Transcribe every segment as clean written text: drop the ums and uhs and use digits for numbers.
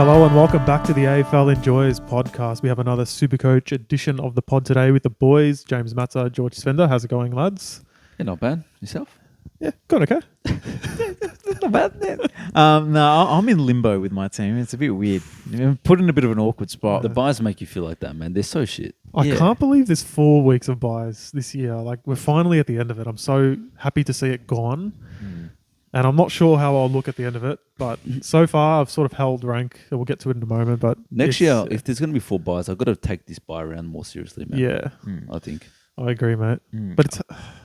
Hello and welcome back to the AFL Enjoyers podcast. We have another Supercoach edition of the pod today with the boys, James Matsa, George Sfenda. How's it going, lads? Yeah, not bad. Yourself? Yeah, going okay. Not bad. No, I'm in limbo with my team. It's a bit weird. Put in a bit of an awkward spot. The buys make you feel like that, man. They're so shit. I can't believe there's 4 weeks of buys this year. Like, we're finally at the end of it. I'm so happy to see it gone. And I'm not sure how I'll look at the end of it, but so far I've sort of held rank. We'll get to it in a moment. But Next year, if there's going to be 4 buys, I've got to take this buy round more seriously, man. Yeah, I think. I agree, mate. But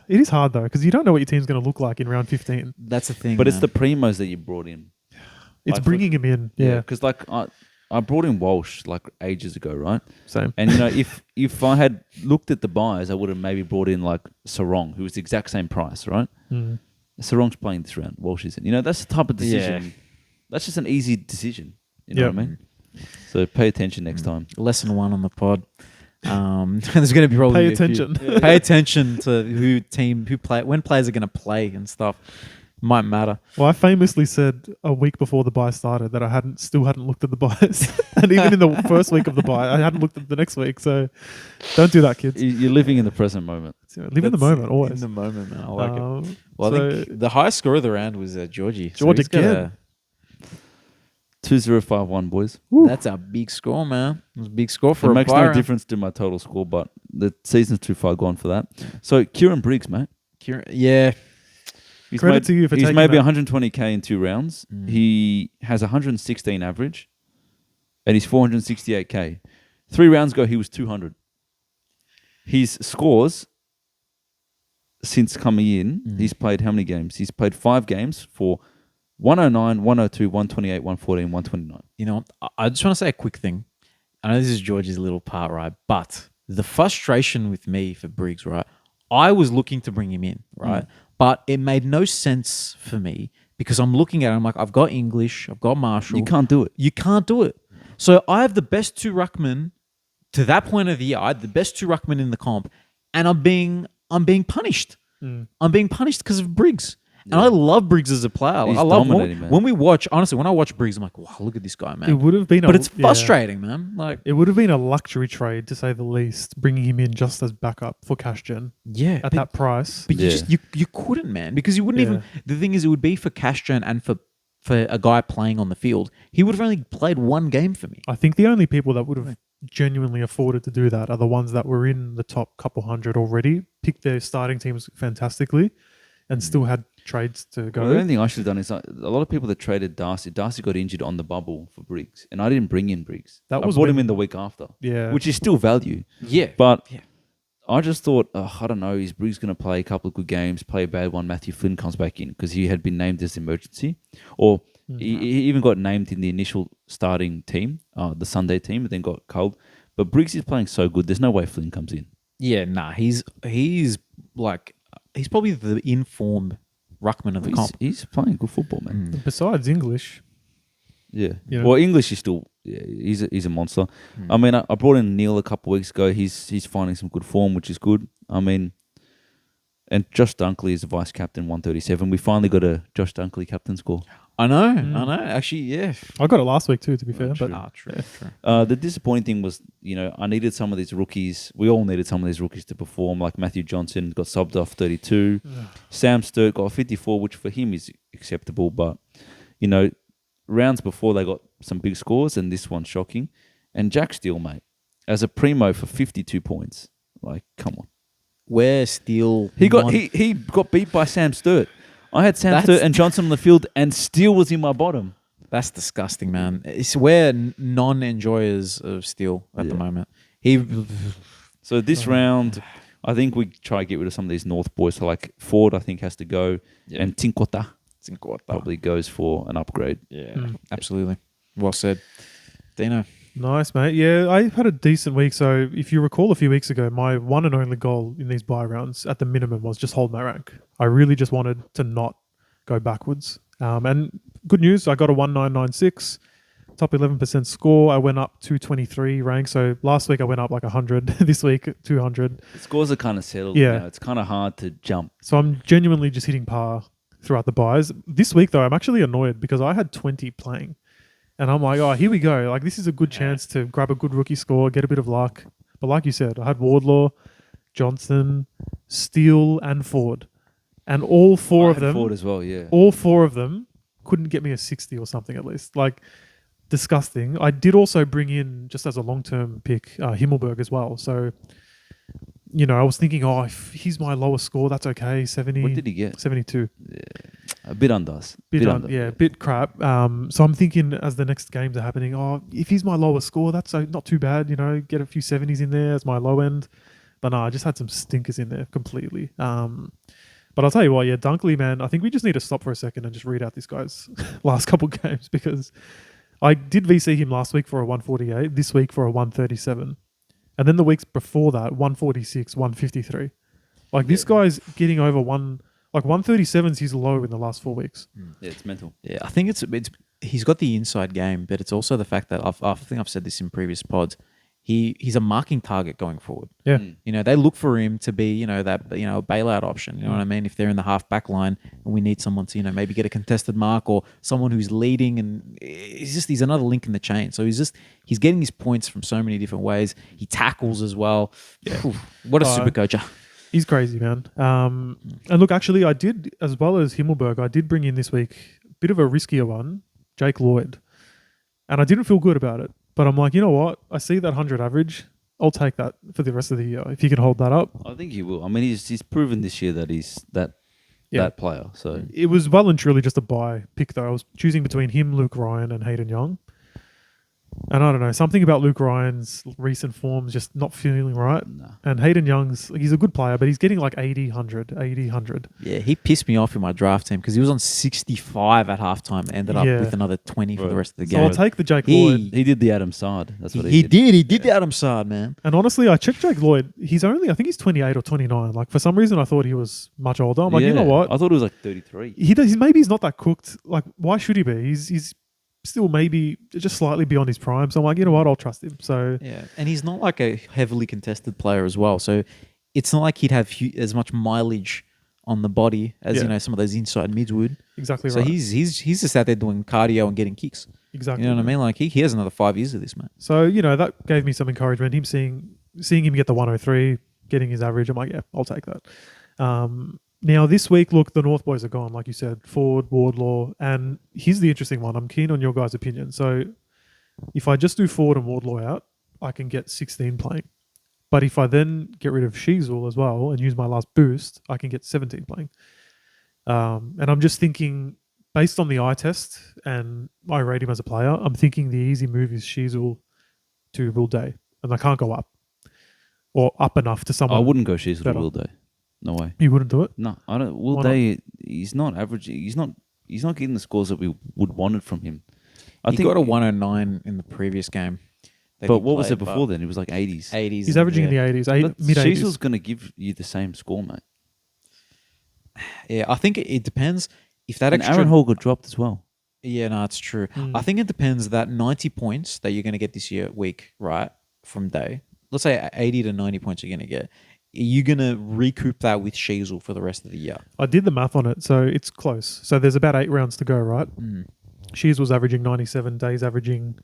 it is hard, though, because you don't know what your team's going to look like in round 15. That's the thing. But it's the primos that you brought in. It's bringing him in, yeah. Because like I brought in Walsh like ages ago, right? Same. And you know, if I had looked at the buys, I would have maybe brought in like Sarong, who was the exact same price, right? Sarong's playing this round. Walsh isn't. You know, that's the type of decision. Yeah. That's just an easy decision. You know what I mean? So pay attention next time. Lesson 1 on the pod. There's going to be probably pay attention. Pay attention to when players are going to play and stuff. Might matter. Well, I famously said a week before the buy started that I still hadn't looked at the buys, and even in the first week of the buy, I hadn't looked at the next week. So don't do that, kids. You're living in the present moment. Live in the moment, always. In the moment, man. I like it. so Well, I think the highest score of the round was Georgie. George again. 2051, boys. That's a big score, man. It was a big score for it a makes buy no round. difference to my total score, but the season's too far gone for that. So Kieran Briggs, mate. Yeah. Credit to you for he's taking maybe that. 120k in 2 rounds. He has 116 average, and he's 468k. 3 rounds ago, he was 200. His scores since coming in, he's played how many games? He's played 5 games for 109, 102, 128, 114, 129. You know, I just want to say a quick thing. I know this is George's little part, right? But the frustration with me for Briggs, right? I was looking to bring him in, right? But it made no sense for me because I'm looking at it, I'm like, I've got English, I've got Marshall. You can't do it. You can't do it. So I have the best 2 ruckmen to that point of the year. I had the best 2 ruckmen in the comp, and I'm being punished. I'm being punished because of Briggs. And I love Briggs as a player. He's I love dominating, man. when we watch. Honestly, when I watch Briggs, I'm like, wow, look at this guy, man. It would have been, but it's frustrating, man. Like it would have been a luxury trade to say the least, bringing him in just as backup for cash gen. Yeah, at that price. But you couldn't, man, because you wouldn't even. The thing is, it would be for cash gen and for a guy playing on the field. He would have only played 1 game for me. I think the only people that would have genuinely afforded to do that are the ones that were in the top couple hundred already, picked their starting teams fantastically, and still had trades to go. Well, the only thing I should have done is a lot of people that traded Darcy got injured on the bubble for Briggs, and I didn't bring in Briggs. I brought him in the week after, which is still value. Yeah, but I just thought, I don't know, is Briggs going to play a couple of good games, play a bad one? Matthew Flynn comes back in because he had been named as emergency, or he even got named in the initial starting team, the Sunday team, and then got culled. But Briggs is playing so good, there's no way Flynn comes in. Yeah, nah, he's probably the informed ruckman of the comp. He's playing good football, man. Besides English. Yeah. You know? Well, English is still, he's a monster. I mean, I brought in Neil a couple of weeks ago. He's finding some good form, which is good. I mean, and Josh Dunkley is the vice captain, 137. We finally got a Josh Dunkley captain score. I know. Actually, yeah. I got it last week too, to be fair. True. But True. The disappointing thing was, I needed some of these rookies. We all needed some of these rookies to perform. Like Matthew Johnson got subbed off 32. Sam Sturt got 54, which for him is acceptable. But, rounds before they got some big scores, and this one's shocking. And Jack Steele, mate, as a primo for 52 points. Like, come on. Where Steele... He got beat by Sam Sturt. I had Sam Sturt and Johnson on the field, and Steele was in my bottom. That's disgusting, man. It's we're non-enjoyers of Steele at the moment. So this round, I think we try to get rid of some of these North boys. So like Ford, I think, has to go, and Tinkota probably goes for an upgrade. Yeah, absolutely. Well said. Dino. Nice, mate. Yeah, I had a decent week. So if you recall a few weeks ago, my one and only goal in these buy rounds at the minimum was just hold my rank. I really just wanted to not go backwards. And good news, I got a 1996, top 11% score. I went up 223 rank. So last week I went up like 100. This week, 200. The scores are kind of settled. Yeah. Now. It's kind of hard to jump. So I'm genuinely just hitting par throughout the buys. This week, though, I'm actually annoyed because I had 20 playing. And I'm like, oh, here we go. Like, this is a good chance to grab a good rookie score, get a bit of luck. But like you said, I had Wardlaw, Johnson, Steele, and Ford. And all four I of had them, Ford as well, yeah. all four of them couldn't get me a 60 or something at least. Like, disgusting. I did also bring in, just as a long-term pick, Himmelberg as well. So, you know, I was thinking, oh, if he's my lowest score, that's okay. 70. What did he get? 72. A bit under us. Bit crap. So I'm thinking as the next games are happening, oh, if he's my lowest score, that's not too bad. You know, get a few 70s in there as my low end. But no, I just had some stinkers in there completely. But I'll tell you what, yeah, Dunkley, man, I think we just need to stop for a second and just read out this guy's last couple games, because I did VC him last week for a 148, this week for a 137. And then the weeks before that, 146, 153. Like, this guy's getting over 137's his low in the last 4 weeks. Yeah, it's mental. Yeah, I think it's he's got the inside game, but it's also the fact that I think I've said this in previous pods. He's a marking target going forward. Yeah. You know, they look for him to be, a bailout option. You know what I mean? If they're in the half back line and we need someone to, maybe get a contested mark, or someone who's leading, and he's another link in the chain. So he's getting his points from so many different ways. He tackles as well. Yeah. What a super coacher. He's crazy, man. And look, actually, I did, as well as Himmelberg, I did bring in this week a bit of a riskier one, Jake Lloyd. And I didn't feel good about it. But I'm like, you know what? I see that 100 average. I'll take that for the rest of the year if he can hold that up. I think he will. I mean, he's proven this year that he's that player. So it was well and truly just a buy pick, though. I was choosing between him, Luke Ryan, and Hayden Young. And I don't know, something about Luke Ryan's recent form's just not feeling right. Nah. And Hayden Young's, he's a good player, but he's getting like 80, 100, 80, 100. Yeah, he pissed me off in my draft team because he was on 65 at halftime and ended up with another 20 for the rest of the game. So I'll take the Jake Lloyd. He did the Adam Sard. That's what He did the Adam Sard, man. And honestly, I checked Jake Lloyd. He's only, I think he's 28 or 29. Like, for some reason, I thought he was much older. I'm like, you know what? I thought it was like 33. Maybe he's not that cooked. Like, why should he be? He's still maybe just slightly beyond his prime. So I'm like, you know what? I'll trust him. So yeah, and he's not like a heavily contested player as well. So it's not like he'd have as much mileage on the body as some of those inside mids would. Exactly so right. So he's just out there doing cardio and getting kicks. Exactly. You know what I mean? Like he has another 5 years of this, man. So that gave me some encouragement. Him seeing him get the 103, getting his average. I'm like, yeah, I'll take that. Now, this week, look, the North boys are gone, like you said, Ford, Wardlaw, and here's the interesting one. I'm keen on your guys' opinion. So if I just do Ford and Wardlaw out, I can get 16 playing. But if I then get rid of Sheasel as well and use my last boost, I can get 17 playing. And I'm just thinking, based on the eye test, and I rate him as a player, I'm thinking the easy move is Sheasel to Will Day, and I can't go up. Or up enough to someone. I wouldn't go Sheasel to better. Will Day. No way. You wouldn't do it? No, I don't. Will Day, he's not averaging. He's not getting the scores that we would wanted from him. He got a 109 in the previous game. But what was it before then? It was like 80s. 80s. He's averaging in the 80s, mid-80s. Sheasel's going to give you the same score, mate. Yeah, I think it depends. If that and extra... Aaron Hall got dropped as well. Yeah, no, it's true. I think it depends that 90 points that you're going to get this week, right, from Day. Let's say 80 to 90 points you're going to get. You're going to recoup that with Sheasel for the rest of the year. I did the math on it, so it's close. So there's about 8 rounds to go, right? Sheasel averaging 97, Day's averaging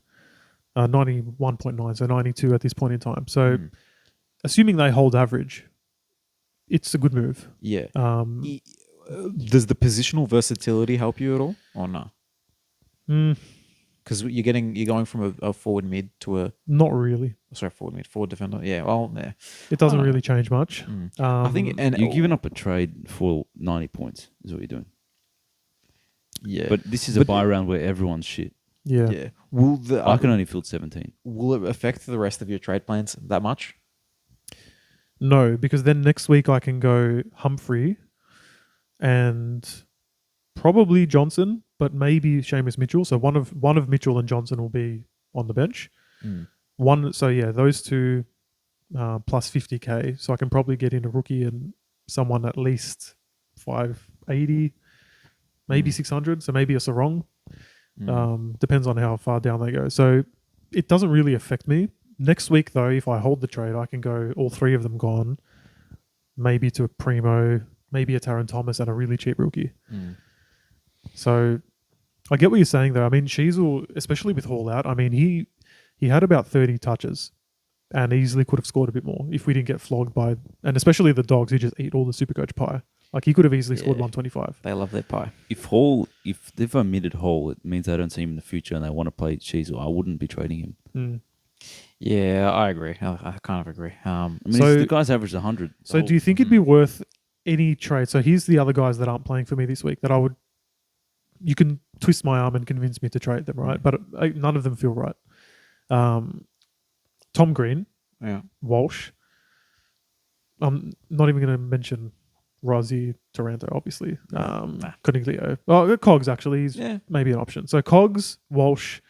91.9, so 92 at this point in time. So assuming they hold average, it's a good move. Yeah. Does the positional versatility help you at all, or no? Because you're going from a forward mid to a forward defender. Yeah, well, yeah. It doesn't really change much. I think, and you're giving up a trade for 90 points is what you're doing. Yeah, but this is a buy round where everyone's shit. Yeah. Yeah. I can only field 17. Will it affect the rest of your trade plans that much? No, because then next week I can go Humphrey and probably Johnson, but maybe Seamus Mitchell. So one of Mitchell and Johnson will be on the bench. Those two plus 50k. So I can probably get in a rookie and someone at least 580, maybe 600. So maybe a Sarong. Depends on how far down they go. So it doesn't really affect me. Next week, though, if I hold the trade, I can go all 3 of them gone, maybe to a Primo, maybe a Taron Thomas and a really cheap rookie. So I get what you're saying though. I mean, Sheasel, especially with Hall out, I mean, he had about 30 touches and easily could have scored a bit more if we didn't get flogged by, and especially the Dogs who just eat all the Supercoach pie. Like he could have easily scored Yeah. 125. They love their pie. If they've omitted Hall, it means they don't see him in the future and they want to play Sheasel. I wouldn't be trading him. Mm. Yeah, I agree. I kind of agree. I mean, So- the guy's averaged 100. So do you think it'd be worth any trade? So here's the other guys that aren't playing for me this week that I would. You can twist my arm and convince me to trade them, right? But none of them feel right. Tom Green, Yeah. Walsh. I'm not even going to mention Rozzy, Taranto, obviously. Coniglio. Oh, Cogs actually. He's maybe an option. So Cogs, Walsh.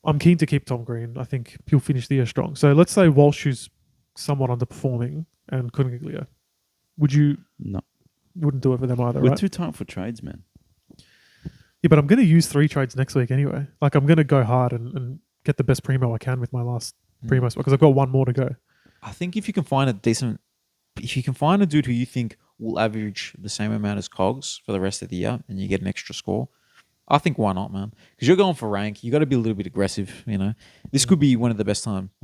I'm keen to keep Tom Green. I think he'll finish the year strong. So let's say Walsh is somewhat underperforming and Coniglio. Would you? No. Wouldn't do it for them either, We're right? too tight for trades, man. Yeah, but I'm going to use 3 trades next week anyway. Like I'm going to go hard and get the best primo I can with my last primo spot because I've got one more to go. I think if you can find a dude who you think will average the same amount as Cogs for the rest of the year and you get an extra score, I think why not, man? Because you're going for rank, you got to be a little bit aggressive. You know, this could be one of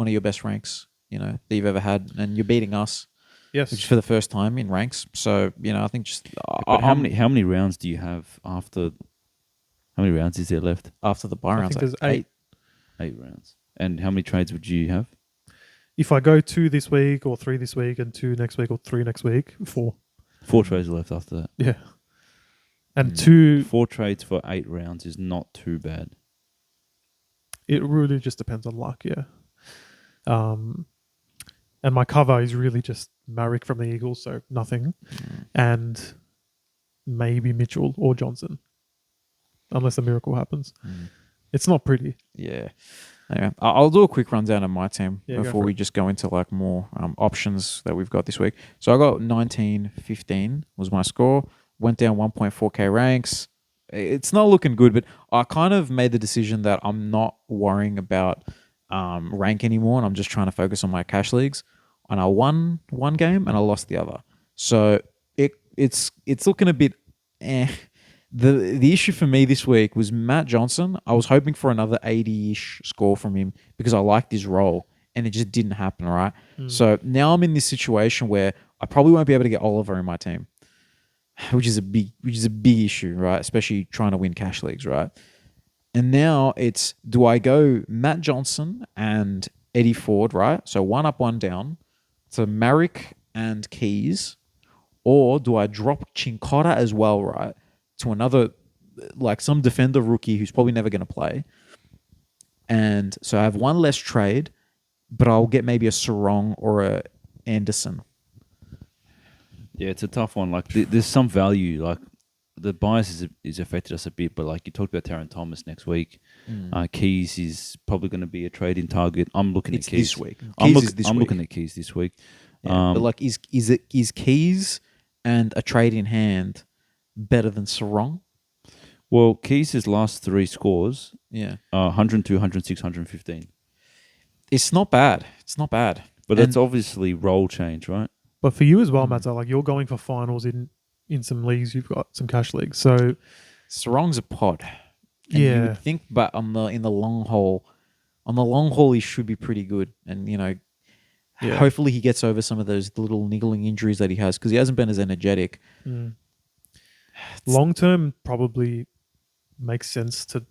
your best ranks, you know, that you've ever had, and you're beating us, Yes. which is for the first time in ranks. So you know, I think just But how many rounds do you have after? How many rounds is there left? after the buy I rounds, think like there's 8. 8 rounds. And how many trades would you have? If I go 2 this week or 3 this week and 2 next week or 3 next week, 4. 4 trades are left after that. Yeah. And 2, 4 trades for 8 rounds is not too bad. it really just depends on luck, yeah. And my cover is really just Marrick from the Eagles, so nothing. And maybe Mitchell or Johnson. Unless a miracle happens. It's not pretty. Yeah. Anyway, I'll do a quick rundown of my team Yeah, go before for we it. just go into like more options that we've got this week. So I got 19-15 was my score. Went down 1.4k ranks. It's not looking good, but I kind of made the decision that I'm not worrying about rank anymore, and I'm just trying to focus on my cash leagues. And I won one game and I lost the other. So it's looking a bit eh. The issue for me this week was Matt Johnson. I was hoping for another 80-ish score from him because I liked his role, and it just didn't happen, right? So now I'm in this situation where I probably won't be able to get Oliver in my team, which is a big issue, right? Especially trying to win cash leagues, right? And now it's, do I go Matt Johnson and Eddie Ford, right? So 1 up, 1 down to Marrick and Keys, or do I drop Chinkota as well, right? To another, like some defender rookie who's probably never going to play. And so I have 1 less trade, but I'll get maybe a Sarong or a Anderson. Yeah, it's a tough one. Like, there's some value. Like, the bias is affected us a bit, but like you talked about Taron Thomas next week. Keys is probably going to be a trading target. I'm looking It's at Keys this week. I'm Keys is this week. looking at Keys this week. Yeah, but like, is Keys and a trade in hand better than Sarong? Well, Keys' last 3 scores, Yeah. 102, 106, 115. It's not bad. It's not bad. But And- that's obviously role change, right? But for you as well, Matsa, like you're going for finals in some leagues, you've got some cash leagues. So Sarong's a pod. And you yeah, would think, but in the long haul, he should be pretty good. And Yeah. hopefully he gets over some of those little niggling injuries that he has because he hasn't been as energetic. long term probably makes sense to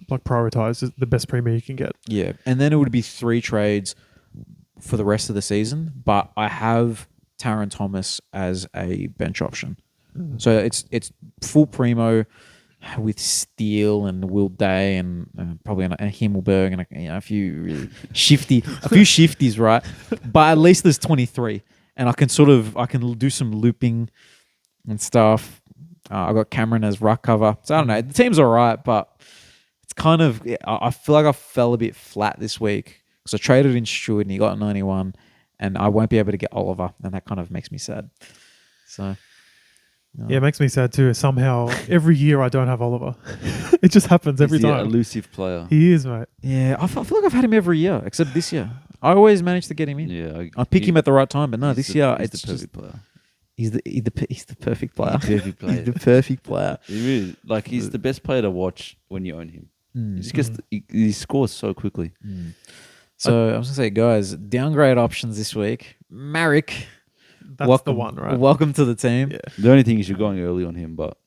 like prioritize the best premier you can get. Yeah, and then it would be 3 trades for the rest of the season. But I have Taron Thomas as a bench option, so it's full primo with Steele and Will Day and probably a Himmelberg and a few really shifties, right? But at least there's 23, and I can do some looping and stuff. I got Cameron as ruck cover, so I don't know. The team's all right, but it's kind of, I feel like I fell a bit flat this week because I traded in Stewart and he got 91, and I won't be able to get Oliver, and that kind of makes me sad. So. Yeah, it makes me sad too. Somehow, every year I don't have Oliver. It just happens every He's the time. elusive player. He is, mate. Yeah, I feel like I've had him every year, except this year. I always manage to get him in. Yeah, I pick him at the right time, but no, he's this the- year he's it's the just, perfect player. He's the perfect player. He's the perfect player. He's the perfect player. He really, like, he's the best player to watch when you own him. Mm. He just gets he scores so quickly. Mm. So I was gonna say, guys, downgrade options this week. Marek, That's welcome, the one, right? Welcome to the team. Yeah. The only thing is you're going early on him, but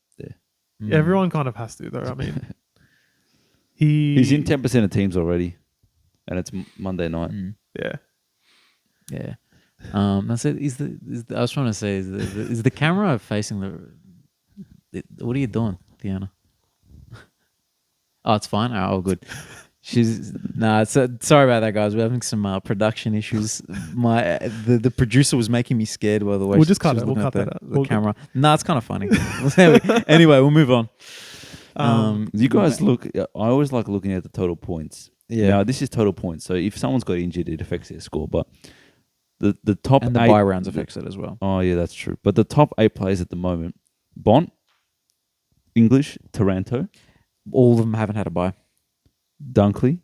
Mm. Everyone kind of has to, though. I mean, he's he's in 10% of teams already, and it's Monday night. Mm. Yeah. Yeah. That's it. I was trying to say, is the camera facing what are you doing, Theona? Oh, it's fine. Oh, good. Sorry about that, guys. We're having some production issues. The producer was making me scared by the way We'll she just cut was it. We'll looking cut at that out. the We'll- camera. It's kind of funny. Anyway, we'll move on. You guys look. I always like looking at the total points. Yeah. Now this is total points. So if someone's got injured, it affects their score. But the top And the 8 bye rounds affects it as well. Oh yeah, that's true. But the top 8 players at the moment: Bont, English, Taranto, All of them haven't had a bye. Dunkley,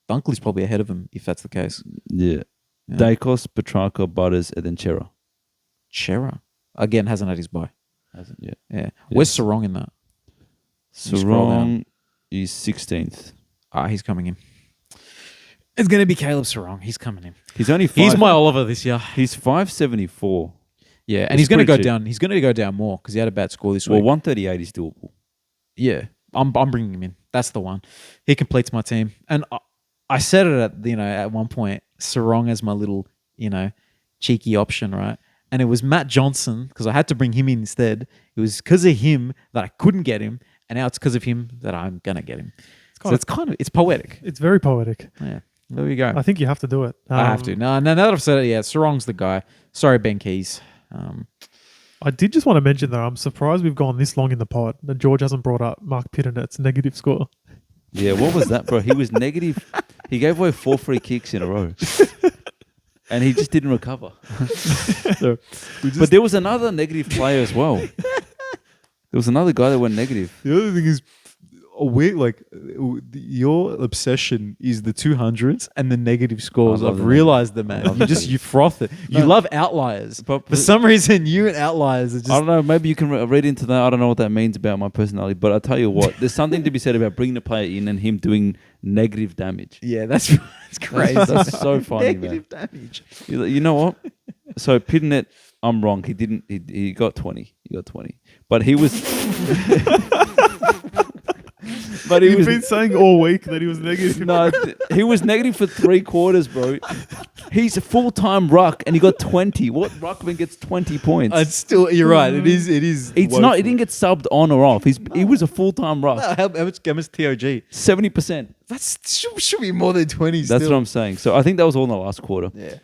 Dunkley's probably ahead of him if that's the case. yeah, Yeah. Dacos, Petrarca, Butters, and then Chera. Chera again hasn't had his bye. Hasn't yet. Yeah. Where's Sarong in that? You scroll Sarong is 16th. He's coming in. It's going to be Caleb Sarong. He's coming in. He's only He's my Oliver this year. He's 574. Yeah, and It's he's going to pretty go cheap. down. He's going to go down more because he had a bad score this Well, week. 138 is doable. Yeah, I'm bringing him in. That's the one. He completes my team, and I said it at one point. Sarong as my little cheeky option, right? And it was Matt Johnson because I had to bring him in instead. It was because of him that I couldn't get him, and now it's because of him that I'm gonna get him. It's poetic. It's very poetic. Yeah, there we go. I think you have to do it. I have to. No, now that I've said it, yeah, Sarong's the guy. Sorry, Ben Keys. I did just want to mention, though, I'm surprised we've gone this long in the pod that George hasn't brought up Mark Pitternet's negative score. Yeah, what was that, bro? He was negative. He gave away 4 free kicks in a row. And he just didn't recover. But there was another negative player as well. There was another guy that went negative. The other thing is, your obsession is the 200s and the negative scores. I love I've the realized that, man. You froth it. You love outliers. But For some reason, you and outliers are just. I don't know. Maybe you can read into that. I don't know what that means about my personality. But I tell you what, there's something to be said about bringing the player in and him doing negative damage. Yeah, that's crazy. That's so funny, man. Negative damage. You know what? So Pitternet, I'm wrong. He didn't. He got 20. He got 20. But he was. But he You've was. been saying all week that he was negative. No, he was negative for 3 quarters, bro. He's a full-time ruck, and he got 20. What ruckman gets 20 points? It's still, you're right. It is. It's not. He didn't get subbed on or off. He was a full-time ruck. How much TOG? 70%. Should be more than 20. That's what I'm saying. So I think that was all in the last quarter. Yeah.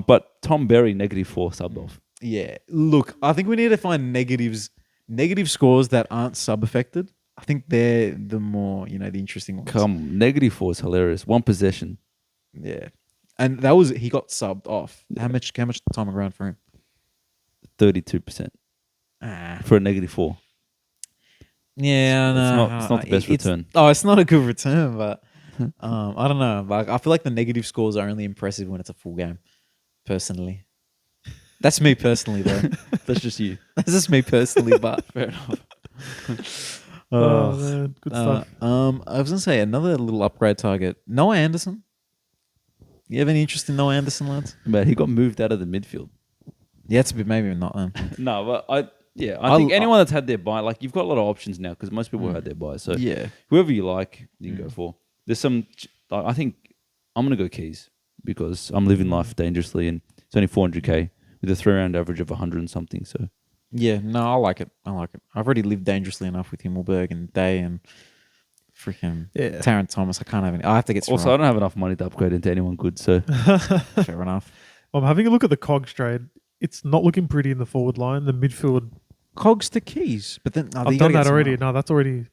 But Tom Berry, -4, subbed off. Yeah. Look, I think we need to find negative scores that aren't sub-affected. I think they're the more, the interesting ones. -4 is hilarious. 1 possession. Yeah. And he got subbed off. How much time on ground for him? 32% for a -4. Yeah, no. It's not the best return. It's not a good return, but I don't know. Like, I feel like the negative scores are only impressive when it's a full game, personally. That's me personally, though. That's just you. That's just me personally, but Fair enough. Oh, man. Good stuff. I was going to say another little upgrade target. Noah Anderson. You have any interest in Noah Anderson, lads? But he got moved out of the midfield. Yeah, it's a bit, maybe not then. No, but I think anyone that's had their buy, like, you've got a lot of options now because most people have had their buy. So Yeah. whoever you like, you can go for. There's some. I think I'm gonna go Keys because I'm living life dangerously, and it's only 400k with a 3-round average of 100 and something. So Yeah, no, I like it. I've already lived dangerously enough with Himmelberg and Day and freaking Tarrant Thomas. I can't have any. I have to get also I don't have enough money to upgrade into anyone good. So fair enough. I'm having a look at the Cogs trade. It's not looking pretty in the forward line. The midfield. Cogs to Keys, but then I've done that already. No, that's already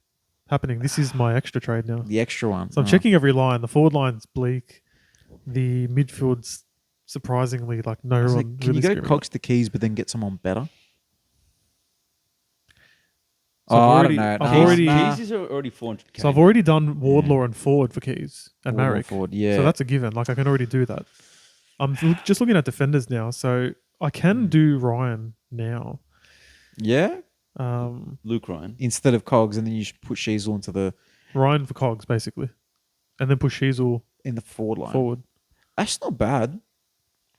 happening. This is my extra trade now. The extra one. So I'm checking every line. The forward line's bleak. The midfield's surprisingly like no one. Can you go Cogs to Keys, but then get someone better? So I don't know. Keys is already 400k. So I've already done Wardlaw and forward for Keys and Wardlaw Marek. forward, yeah. So that's a given. Like I can already do that. I'm just looking at defenders now. So I can do Ryan now. Yeah. Luke Ryan. Instead of Cogs, and then you should put Sheasel into the Ryan for Cogs, basically. And then push Sheasel in the forward line. forward. That's not bad.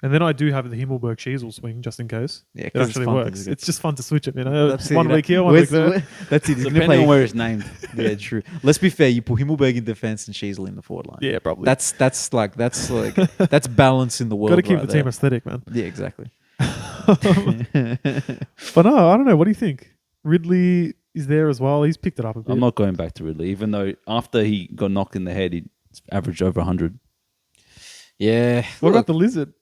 And then I do have the Himmelberg Sheasel swing just in case. Yeah, It 'cause it's actually fun works. to- It's just fun to switch it, you know? That's it, One you know. week here, one week there. That's it. He's gonna Depending play. on where it's named. Yeah, true. Let's be fair. You put Himmelberg in defense and Sheasel in the forward line. Yeah, probably. That's that's balance in the world. Got to keep right the team there. aesthetic, man. Yeah, exactly. But no, I don't know. What do you think? Ridley is there as well. He's picked it up a bit. I'm not going back to Ridley, even though after he got knocked in the head, he averaged over 100. Yeah. What about the Lizard?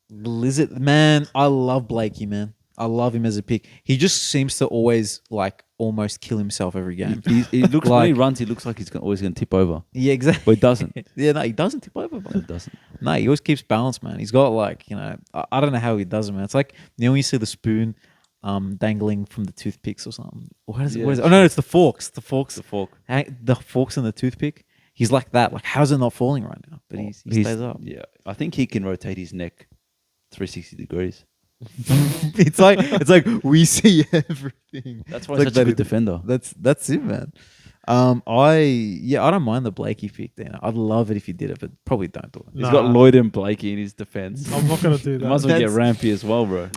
Lizard? Man, I love Blakey, man. I love him as a pick. He just seems to always like almost kill himself every game. He looks when he runs, he looks like he's always going to tip over, Yeah, exactly. but he doesn't. Yeah, no, he doesn't tip over, He man. doesn't. No, he always keeps balance, man. He's got like, I don't know how he does it, man. It's like, when you see the spoon dangling from the toothpicks or something. What is it? Yeah, What is it? Oh, no, it's the forks. The forks. The fork. The forks and the toothpick. He's like that. Like, how's it not falling right now? But he stays up. Yeah, I think he can rotate his neck 360 degrees. it's like we see everything. That's why It's he's such a like good defender. That's it, man. I don't mind the Blakey pick there. I'd love it if you did it, but probably don't do it. He's got Lloyd and Blakey in his defense. I'm not going to do You that. might as well get That's- Rampy as well, bro.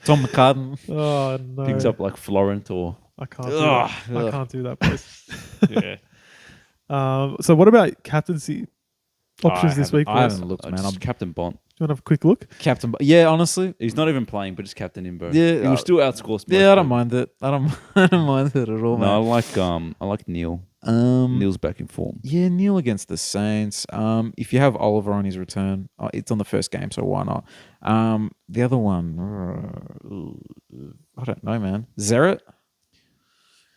Tom McCartan. Oh, no. Picks up like Florent or I can't do Ugh. that. I can't do that, boys. yeah. So what about captaincy options this week? I boys? haven't looked, man. Just I'm Captain Bont. Do you want to have a quick look? Captain. Yeah, honestly. He's not even playing, but just captain him, bro. Yeah, he will still outscore. Yeah, I don't mind it. I don't mind it at all, No, man. I like Neil. Um, Neil's back in form. Yeah, Neil against the Saints. If you have Oliver on his return, it's on the first game, so why not? The other one, I don't know, man. Zeret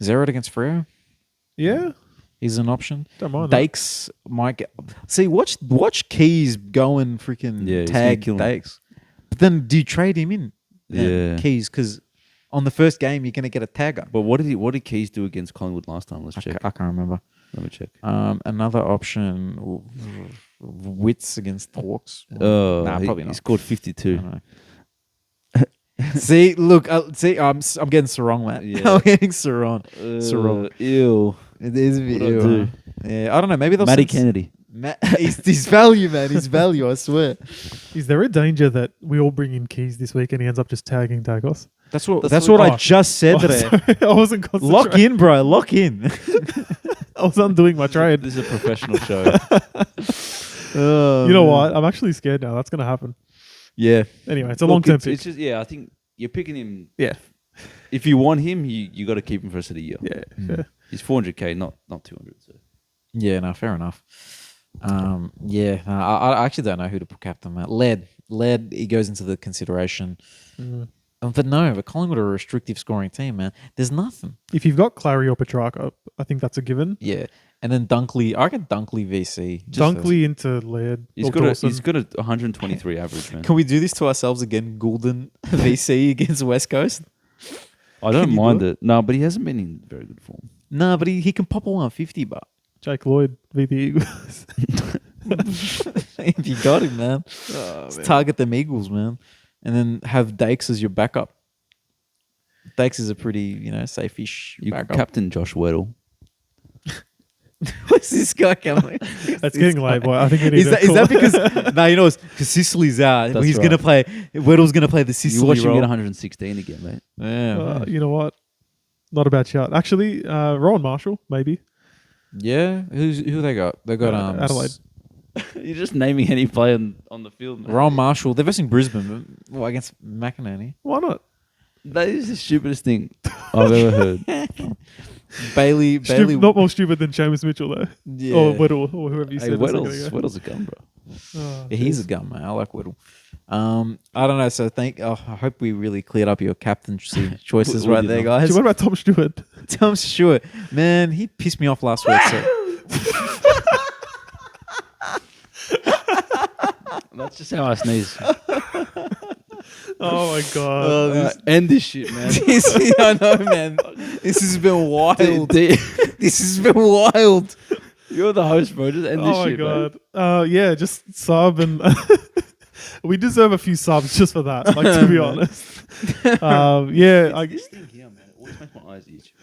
against Freo. Yeah, He's an option. don't mind that. Dakes might get. See, watch Keys go and freaking Yeah, he's tag gonna kill him. Dakes. But then do you trade him in? Yeah. Keys, because on the first game you're gonna get a tagger. But what did Keys do against Collingwood last time? Let's check. I can't remember. Let me check. Another option, Wits against the Hawks. Nah, probably he not. scored I 52. don't know. See, look, I'm getting Sarong, man. Yeah. I'm getting Sarong. Sarong. Ew. It is a bit What'd I ew, do? huh? Yeah, I don't know. Maybe they'll Matty send- Kennedy. His value, man. His value. I swear. Is there a danger that we all bring in Keys this week and he ends up just tagging Tagos? That's what. That's That's what- what oh. I just said Oh, there. sorry, I wasn't concentrating. Lock in, bro. Lock in. I was undoing my trade. This is a professional show. You know what? I'm actually scared now. That's going to happen. Yeah. Anyway, it's a Look, long-term pick. It's just I think you're picking him. Yeah. If you want him, you got to keep him for the rest of the year. Yeah, Mm. yeah. He's 400k, not 200. So. Yeah. No. Fair enough. Yeah. No, I actually don't know who to put captain, man. Led. He goes into the consideration. Mm. But Collingwood are a restrictive scoring team, man. There's nothing. If you've got Clary or Petrarca, I think that's a given. Yeah. And then Dunkley. I reckon Dunkley VC. Dunkley into Laird. He's or got Dawson. a 123 average, man. Can we do this to ourselves again? Goulden VC against West Coast. I don't Can you mind do it. No, but he hasn't been in very good form. No, but he can pop a 150, but Jake Lloyd v the Eagles. if you got him, man, just target them Eagles, man, and then have Dakes as your backup. Dakes is a pretty, safe-ish You backup. captain Josh Weddle. What's this guy coming? That's getting late, boy. I think we need Is that because? No, it's because Sicily's out. That's He's right. gonna play. Weddle's gonna play the You Sicily watch him role. get 116 again, mate. Yeah, You know what? Not a bad shout. Actually, Rowan Marshall, maybe. yeah. Who they got? They got Adelaide. You're just naming any player on the field, man. Ron Marshall. They're versing Brisbane. Well, against McInerney. Why not? That is the stupidest thing I've ever heard. Bailey. Not more stupid than Seamus Mitchell, though. Yeah. Or Whittle, or whoever you Hey, said. a second ago. Weddle's a gun, bro. Oh, Yeah, he's a jeez. gun, man. I like Whittle. I don't know. So I hope we really cleared up your captaincy choices What right do you there, know? guys. What about Tom Stewart? Tom Stewart, man, he pissed me off last week. So. That's just how I sneeze. Oh my god. End this shit, man. I know, man. This has been wild. D- This has been wild. You're the host, bro. Just end this Oh my shit, man. god. Yeah, just sub and We deserve a few subs just for that. Like, to be honest. Yeah. This thing here, man, it always makes my eyes itch.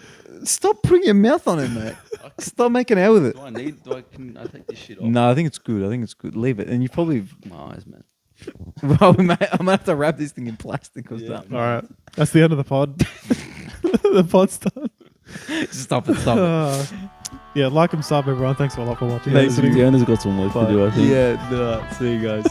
Stop putting your mouth on it, mate. Stop making out with it. Can I take this shit off? No, I think it's good. Leave it. And you probably... My eyes, man. Well, I'm going to have to wrap this thing in plastic or something. All right. That's the end of the pod. The pod's done. Stop it. Yeah, like and sub, everyone. Thanks a lot for watching. Thanks. The owner's got some work to do, I think. Yeah, see you guys.